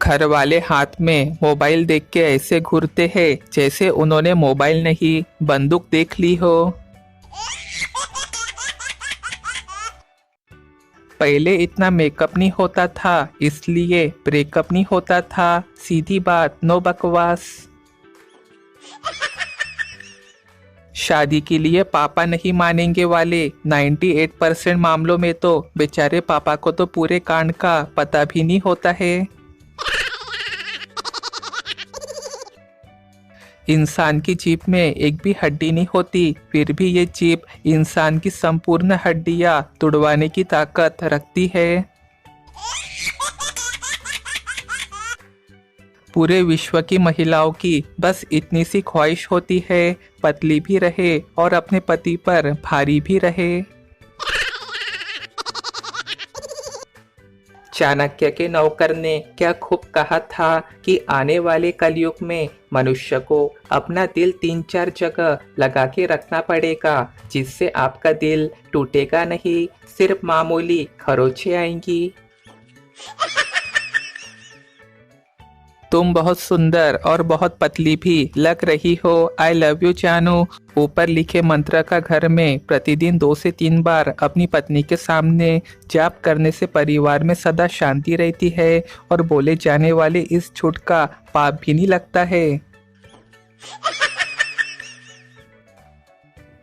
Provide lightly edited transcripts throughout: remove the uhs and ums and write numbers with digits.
घर वाले हाथ में मोबाइल देख के ऐसे घूरते हैं जैसे उन्होंने मोबाइल नहीं बंदूक देख ली हो। पहले इतना मेकअप नहीं होता था इसलिए ब्रेकअप नहीं होता था, सीधी बात, नो बकवास। शादी के लिए पापा नहीं मानेंगे वाले 98% मामलों में तो बेचारे पापा को तो पूरे कांड का पता भी नहीं होता है। इंसान की जीभ में एक भी हड्डी नहीं होती, फिर भी ये जीभ इंसान की संपूर्ण हड्डियां तुड़वाने की ताकत रखती है। पूरे विश्व की महिलाओं की बस इतनी सी ख्वाहिश होती है, पतली भी रहे और अपने पति पर भारी भी रहे। चाणक्य के नौकर ने क्या खूब कहा था कि आने वाले कलयुग में मनुष्य को अपना दिल 3-4 जगह लगा के रखना पड़ेगा, जिससे आपका दिल टूटेगा नहीं, सिर्फ मामूली खरोंचें आएंगी। तुम बहुत सुंदर और बहुत पतली भी लग रही हो, आई लव यू जानू। ऊपर लिखे मंत्र का घर में प्रतिदिन 2 से 3 बार अपनी पत्नी के सामने जाप करने से परिवार में सदा शांति रहती है और बोले जाने वाले इस झूठ का पाप भी नहीं लगता है।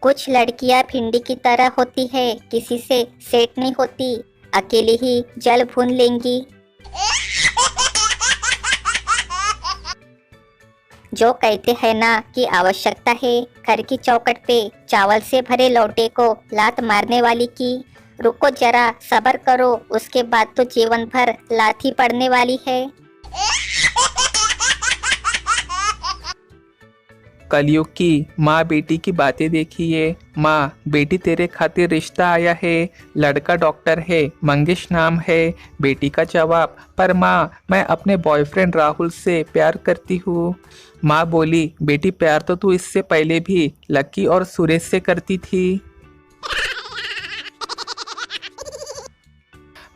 कुछ लड़कियां भिंडी की तरह होती है, किसी से सेट नहीं होती, अकेली ही जल भून लेंगी। जो कहते हैं ना कि आवश्यकता है घर की चौखट पे चावल से भरे लोटे को लात मारने वाली की, रुको जरा सब्र करो, उसके बाद तो जीवन भर लात ही पड़ने वाली है। कलयुग की माँ बेटी की बातें देखिए। माँ, बेटी तेरे खातिर रिश्ता आया है, लड़का डॉक्टर है, मंगेश नाम है। बेटी का जवाब, पर माँ मैं अपने बॉयफ्रेंड राहुल से प्यार करती हूँ। माँ बोली, बेटी प्यार तो तू इससे पहले भी लक्की और सुरेश से करती थी।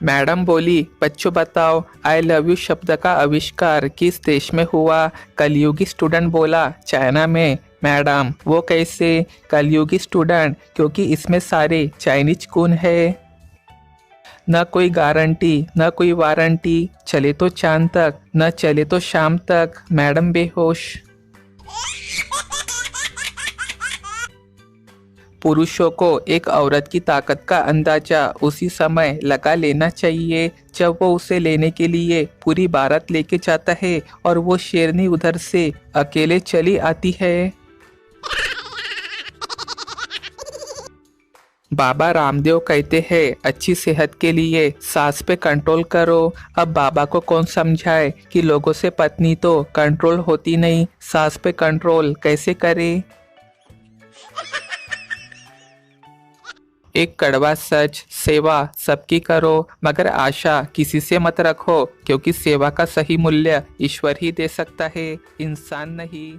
मैडम बोली, बच्चों बताओ आई लव यू शब्द का आविष्कार किस देश में हुआ? कलयुगी स्टूडेंट बोला, चाइना में। मैडम, वो कैसे? कलयुगी स्टूडेंट, क्योंकि इसमें सारे चाइनीज खून है। न कोई गारंटी न कोई वारंटी, चले तो चांद तक न चले तो शाम तक। मैडम बेहोश। पुरुषों को एक औरत की ताकत का अंदाजा उसी समय लगा लेना चाहिए जब वो उसे लेने के लिए पूरी बारात लेके जाता है और वो शेरनी उधर से अकेले चली आती है। बाबा रामदेव कहते हैं अच्छी सेहत के लिए सांस पे कंट्रोल करो। अब बाबा को कौन समझाए कि लोगों से पत्नी तो कंट्रोल होती नहीं, सांस पे कंट्रोल कैसे करे। एक कड़वा सच, सेवा सबकी करो मगर आशा किसी से मत रखो, क्योंकि सेवा का सही मूल्य ईश्वर ही दे सकता है, इंसान नहीं।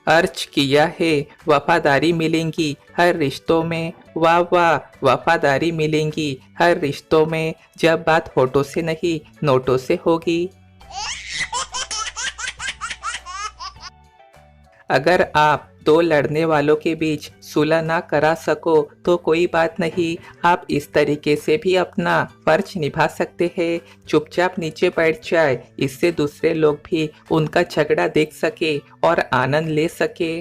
अर्ज किया है वफादारी मिलेंगी हर रिश्तों में, वाह वाह वफादारी मिलेंगी हर रिश्तों में, जब बात होठों से नहीं नोटों से होगी। अगर आप 2 लड़ने वालों के बीच सुलह ना करा सको तो कोई बात नहीं, आप इस तरीके से भी अपना फर्ज निभा सकते हैं। चुपचाप नीचे बैठ जाए, इससे दूसरे लोग भी उनका झगड़ा देख सके और आनंद ले सके।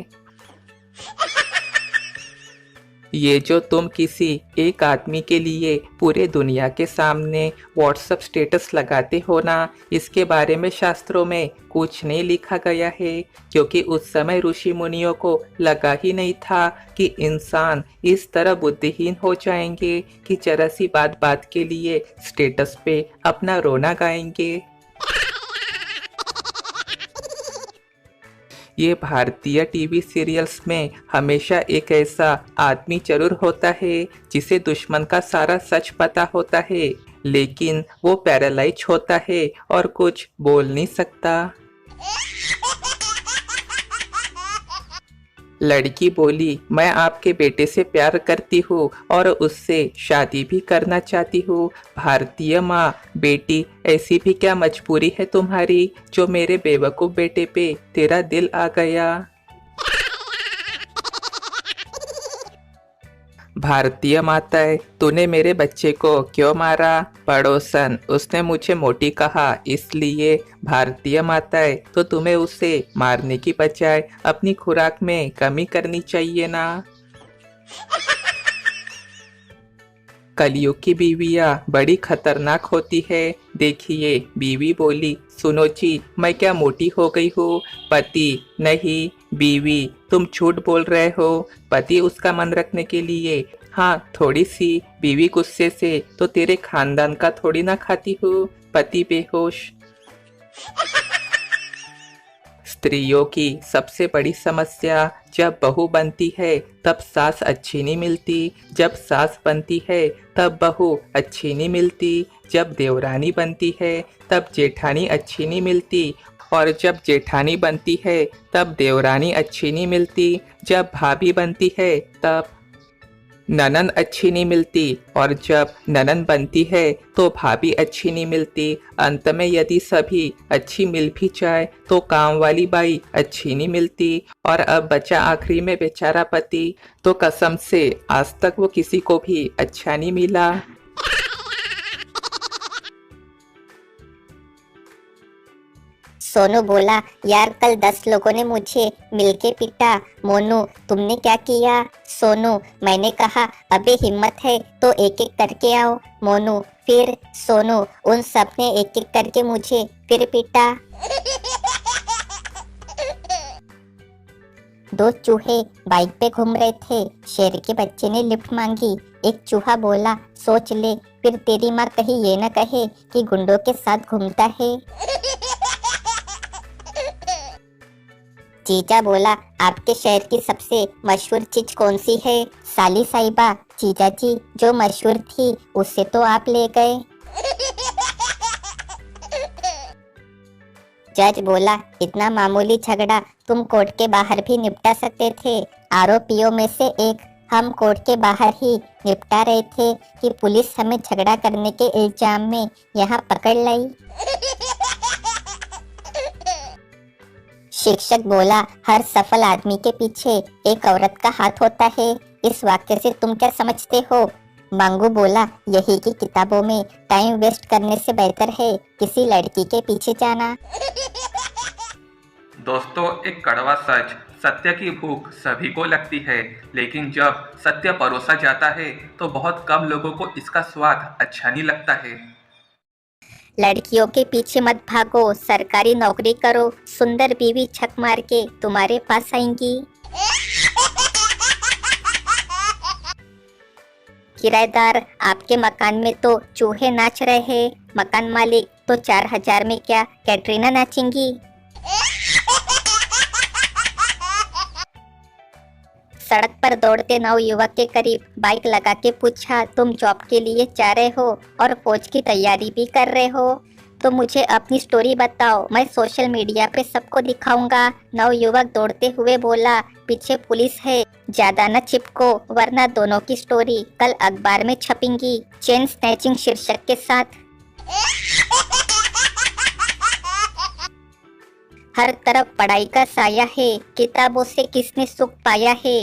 ये जो तुम किसी एक आदमी के लिए पूरे दुनिया के सामने व्हाट्सएप स्टेटस लगाते हो ना, इसके बारे में शास्त्रों में कुछ नहीं लिखा गया है, क्योंकि उस समय ऋषि मुनियों को लगा ही नहीं था कि इंसान इस तरह बुद्धिहीन हो जाएंगे कि जरा सी बात के लिए स्टेटस पे अपना रोना गाएंगे। ये भारतीय टीवी सीरियल्स में हमेशा एक ऐसा आदमी जरूर होता है जिसे दुश्मन का सारा सच पता होता है, लेकिन वो पैरालाइज होता है और कुछ बोल नहीं सकता। लड़की बोली, मैं आपके बेटे से प्यार करती हूँ और उससे शादी भी करना चाहती हूँ। भारतीय माँ, बेटी ऐसी भी क्या मजबूरी है तुम्हारी जो मेरे बेवकूफ़ बेटे पे तेरा दिल आ गया। भारतीय माताएं, तूने मेरे बच्चे को क्यों मारा? पड़ोसन, उसने मुझे मोटी कहा इसलिए। भारतीय माताएं, तो तुम्हें उसे मारने की बजाय अपनी खुराक में कमी करनी चाहिए ना। कलयुग की बीवियां बड़ी खतरनाक होती है। देखिए, बीवी बोली, सुनो जी, मैं क्या मोटी हो गई हूँ? पति, नहीं बीवी, तुम झूठ बोल रहे हो। पति उसका मन रखने के लिए, हाँ थोड़ी सी। बीवी गुस्से से, तो तेरे खानदान का थोड़ी ना खाती हूँ। पति बेहोश। स्त्रियों की सबसे बड़ी समस्या, जब बहू बनती है तब सास अच्छी नहीं मिलती, जब सास बनती है तब बहू अच्छी नहीं मिलती, जब देवरानी बनती है तब जेठानी अच्छी नहीं मिलती, और जब जेठानी बनती है तब देवरानी अच्छी नहीं मिलती, जब भाभी बनती है तब ननंद अच्छी नहीं मिलती, और जब ननंद बनती है तो भाभी अच्छी नहीं मिलती। अंत में यदि सभी अच्छी मिल भी जाए तो काम वाली बाई अच्छी नहीं मिलती। और अब बचा आखिरी में बेचारा पति, तो कसम से आज तक वो किसी को भी अच्छा नहीं मिला। सोनू बोला, यार कल 10 लोगों ने मुझे मिलके पीटा। मोनू, तुमने क्या किया? सोनू, मैंने कहा अबे हिम्मत है तो एक एक करके आओ। मोनू, फिर? सोनू, उन सब ने एक एक करके मुझे फिर पीटा। 2 चूहे बाइक पे घूम रहे थे। शेर के बच्चे ने लिफ्ट मांगी। एक चूहा बोला, सोच ले फिर तेरी माँ कहीं ये न कहे कि गुंडों के साथ घूमता है। जीजा बोला, आपके शहर की सबसे मशहूर चीज कौन सी है? साली साहिबा। जीजा जी, जो मशहूर थी उससे तो आप ले गए। जज बोला, इतना मामूली झगड़ा तुम कोर्ट के बाहर भी निपटा सकते थे। आरोपियों में से एक हम कोर्ट के बाहर ही निपटा रहे थे कि पुलिस हमें झगड़ा करने के इल्जाम में यहाँ पकड़ लाई। शिक्षक बोला, हर सफल आदमी के पीछे एक औरत का हाथ होता है। इस वाक्य से तुम क्या समझते हो? मांगू बोला, यही की किताबों में टाइम वेस्ट करने से बेहतर है किसी लड़की के पीछे जाना। दोस्तों, एक कड़वा सच, सत्य की भूख सभी को लगती है, लेकिन जब सत्य परोसा जाता है तो बहुत कम लोगों को इसका स्वाद अच्छा नहीं लगता है। लड़कियों के पीछे मत भागो, सरकारी नौकरी करो, सुंदर बीवी छक मार के तुम्हारे पास आएंगी। किराएदार, आपके मकान में तो चूहे नाच रहे हैं। मकान मालिक, तो 4000 में क्या कैटरीना नाचेंगी? सड़क पर दौड़ते नवयुवक के करीब बाइक लगा के पूछा, तुम जॉब के लिए जा रहे हो और फौज की तैयारी भी कर रहे हो? तो मुझे अपनी स्टोरी बताओ, मैं सोशल मीडिया पे सबको दिखाऊंगा। नवयुवक दौड़ते हुए बोला, पीछे पुलिस है, ज्यादा न चिपको वरना दोनों की स्टोरी कल अखबार में छपेंगी, चेन स्नैचिंग शीर्षक के साथ। हर तरफ पढ़ाई का साया है, किताबों से किसने सुख पाया है।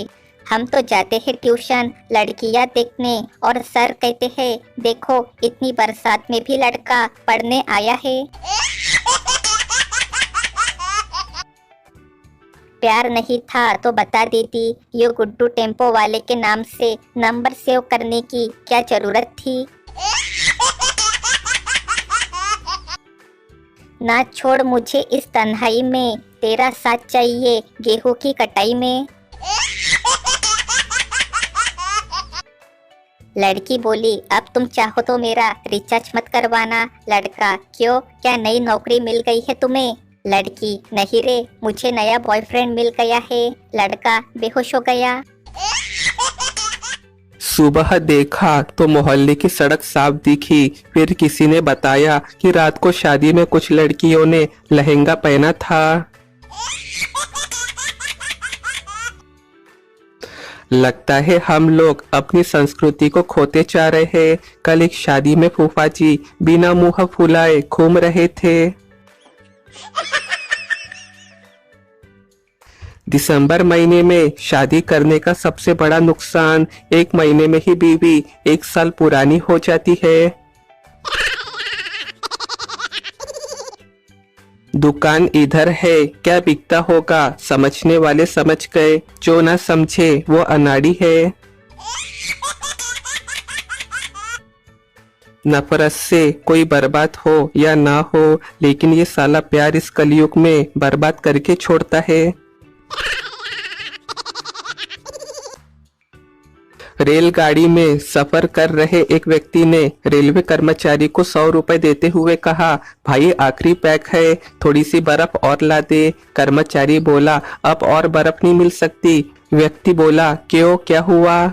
हम तो जाते हैं ट्यूशन लड़कियां देखने और सर कहते हैं, देखो इतनी बरसात में भी लड़का पढ़ने आया है। प्यार नहीं था तो बता देती, ये गुड्डू टेम्पो वाले के नाम से नंबर सेव करने की क्या जरूरत थी। ना छोड़ मुझे इस तन्हाई में, तेरा साथ चाहिए गेहूं की कटाई में। लड़की बोली, अब तुम चाहो तो मेरा रिचार्ज मत करवाना। लड़का, क्यों, क्या नई नौकरी मिल गई है तुम्हें? लड़की, नहीं रे, मुझे नया बॉयफ्रेंड मिल गया है। लड़का बेहोश हो गया। सुबह देखा तो मोहल्ले की सड़क साफ दिखी। फिर किसी ने बताया कि रात को शादी में कुछ लड़कियों ने लहंगा पहना था। लगता है हम लोग अपनी संस्कृति को खोते जा रहे हैं। कल एक शादी में फूफा जी बिना मुंह फुलाए घूम रहे थे। दिसंबर महीने में शादी करने का सबसे बड़ा नुकसान, एक महीने में ही बीवी 1 साल पुरानी हो जाती है। दुकान इधर है, क्या बिकता होगा, समझने वाले समझ गए, जो ना समझे वो अनाड़ी है। नफरत से कोई बर्बाद हो या ना हो, लेकिन ये साला प्यार इस कलयुग में बर्बाद करके छोड़ता है। रेलगाड़ी में सफर कर रहे एक व्यक्ति ने रेलवे कर्मचारी को 100 रुपए देते हुए कहा, भाई आखिरी पैक है, थोड़ी सी बर्फ और ला दे। कर्मचारी बोला, अब और बर्फ नहीं मिल सकती। व्यक्ति बोला, क्यों, क्या हुआ?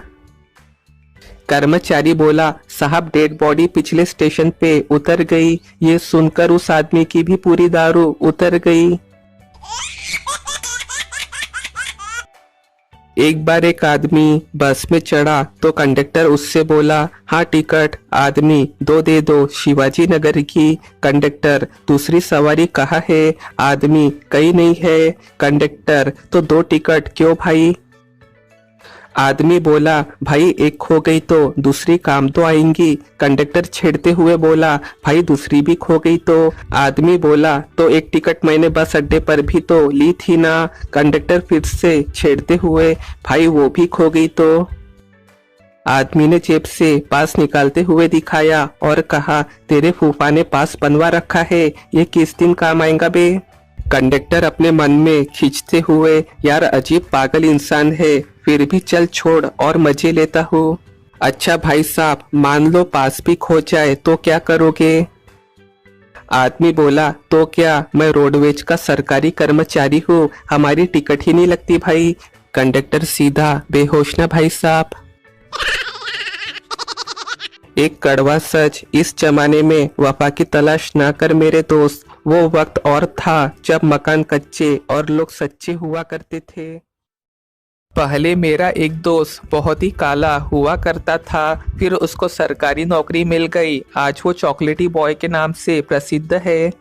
कर्मचारी बोला, साहब डेड बॉडी पिछले स्टेशन पे उतर गई। ये सुनकर उस आदमी की भी पूरी दारू उतर गई। एक बार एक आदमी बस में चढ़ा तो कंडक्टर उससे बोला, हाँ टिकट। आदमी, 2 दे दो, शिवाजी नगर की। कंडक्टर, दूसरी सवारी कहाँ है? आदमी, कहीं नहीं है। कंडक्टर, तो 2 टिकट क्यों भाई? आदमी बोला, भाई एक खो गई तो दूसरी काम तो आएंगी। कंडक्टर छेड़ते हुए बोला, भाई दूसरी भी खो गई तो? आदमी बोला, तो एक टिकट मैंने बस अड्डे पर भी तो ली थी ना। कंडक्टर फिर से छेड़ते हुए, भाई वो भी खो गई तो? आदमी ने जेब से पास निकालते हुए दिखाया और कहा, तेरे फूफा ने पास बनवा रखा है, ये किस दिन काम आएगा बे? कंडक्टर अपने मन में खींचते हुए, यार अजीब पागल इंसान है, फिर भी चल छोड़ और मजे लेता हूँ। अच्छा भाई साहब, मान लो पास भी खो जाए तो क्या करोगे? आदमी बोला, तो क्या, मैं रोडवेज का सरकारी कर्मचारी हूँ, हमारी टिकट ही नहीं लगती भाई। कंडक्टर सीधा, बेहोश ना भाई साहब। एक कड़वा सच, इस जमाने में वफा की तलाश ना कर मेरे दोस्त। वो वक्त और था जब मकान कच्चे और लोग सच्चे हुआ करते थे। पहले मेरा एक दोस्त बहुत ही काला हुआ करता था, फिर उसको सरकारी नौकरी मिल गई। आज वो चॉकलेटी बॉय के नाम से प्रसिद्ध है।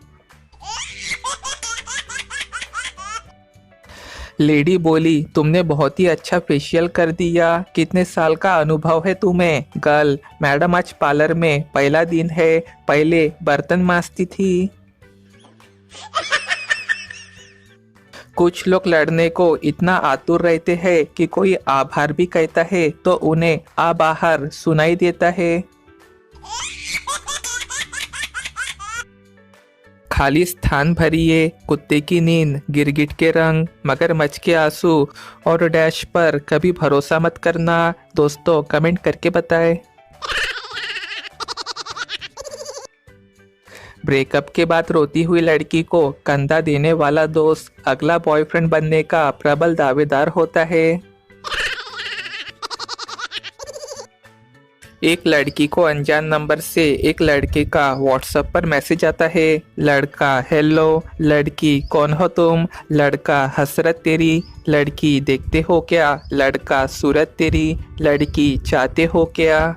लेडी बोली, तुमने बहुत ही अच्छा फेशियल कर दिया, कितने साल का अनुभव है तुम्हें? गर्ल, मैडम आज पार्लर में पहला दिन है, पहले बर्तन मांजती थी। कुछ लोग लड़ने को इतना आतुर रहते हैं कि कोई आभार भी कहता है तो उन्हें आ बाहर सुनाई देता है। खाली स्थान भरिए, कुत्ते की नींद, गिरगिट के रंग, मगरमच्छ के आंसू और डैश पर कभी भरोसा मत करना। दोस्तों कमेंट करके बताएं। ब्रेकअप के बाद रोती हुई लड़की को कंधा देने वाला दोस्त अगला बॉयफ्रेंड बनने का प्रबल दावेदार होता है। एक लड़की को अनजान नंबर से एक लड़के का व्हाट्सएप पर मैसेज आता है। लड़का, हेलो। लड़की, कौन हो तुम? लड़का, हसरत तेरी। लड़की, देखते हो क्या? लड़का, सूरत तेरी। लड़की, चाहते हो क्या?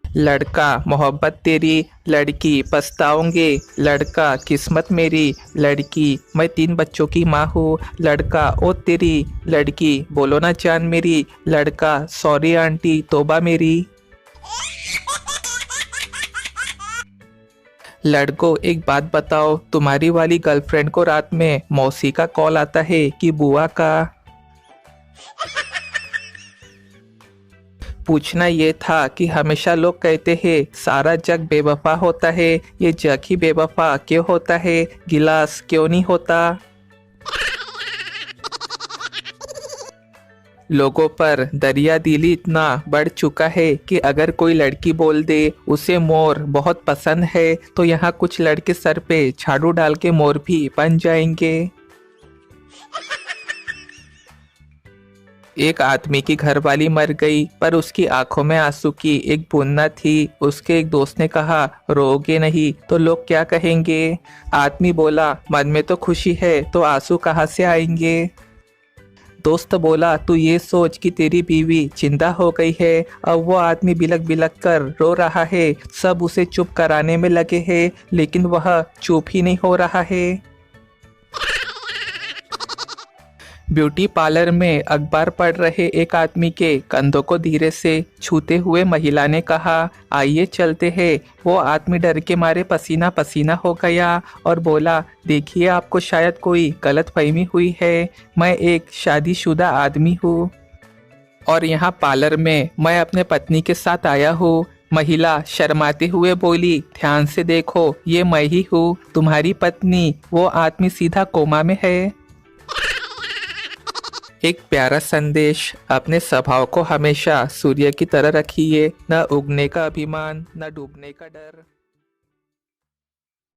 लड़का, मोहब्बत तेरी। लड़की, पछताओगे। लड़का, किस्मत मेरी। लड़की, मैं 3 बच्चों की माँ हूँ। लड़का, ओ तेरी। लड़की, बोलो ना जान मेरी। लड़का, सॉरी आंटी, तौबा मेरी। लड़कों एक बात बताओ, तुम्हारी वाली गर्लफ्रेंड को रात में मौसी का कॉल आता है कि बुआ का? पूछना ये था कि हमेशा लोग कहते हैं सारा जग बेवफा होता है, ये जग ही बेवफा क्यों होता है? गिलास क्यों नहीं होता? लोगों पर दरिया दिली इतना बढ़ चुका है कि अगर कोई लड़की बोल दे उसे मोर बहुत पसंद है तो यहाँ कुछ लड़के सर पे झाड़ू डाल के मोर भी बन जाएंगे। एक आदमी की घरवाली मर गई पर उसकी आंखों में आंसू की एक बूंद न थी। उसके एक दोस्त ने कहा, रोगे नहीं तो लोग क्या कहेंगे? आदमी बोला, मन में तो खुशी है तो आंसू कहाँ से आएंगे? दोस्त बोला, तू ये सोच कि तेरी बीवी जिंदा हो गई है। अब वो आदमी बिलक बिलक कर रो रहा है। सब उसे चुप कराने में लगे हैं, लेकिन वह चुप ही नहीं हो रहा है। ब्यूटी पार्लर में अखबार पढ़ रहे एक आदमी के कंधों को धीरे से छूते हुए महिला ने कहा, आइए चलते हैं। वो आदमी डर के मारे पसीना पसीना हो गया और बोला, देखिए आपको शायद कोई गलतफहमी हुई है। मैं एक शादीशुदा आदमी हूँ और यहाँ पार्लर में मैं अपने पत्नी के साथ आया हूँ। महिला शर्माते हुए बोली, ध्यान से देखो, ये मैं ही हूँ, तुम्हारी पत्नी। वो आदमी सीधा कोमा में है। एक प्यारा संदेश, अपने स्वभाव को हमेशा सूर्य की तरह रखिए, न उगने का अभिमान, न डूबने का डर।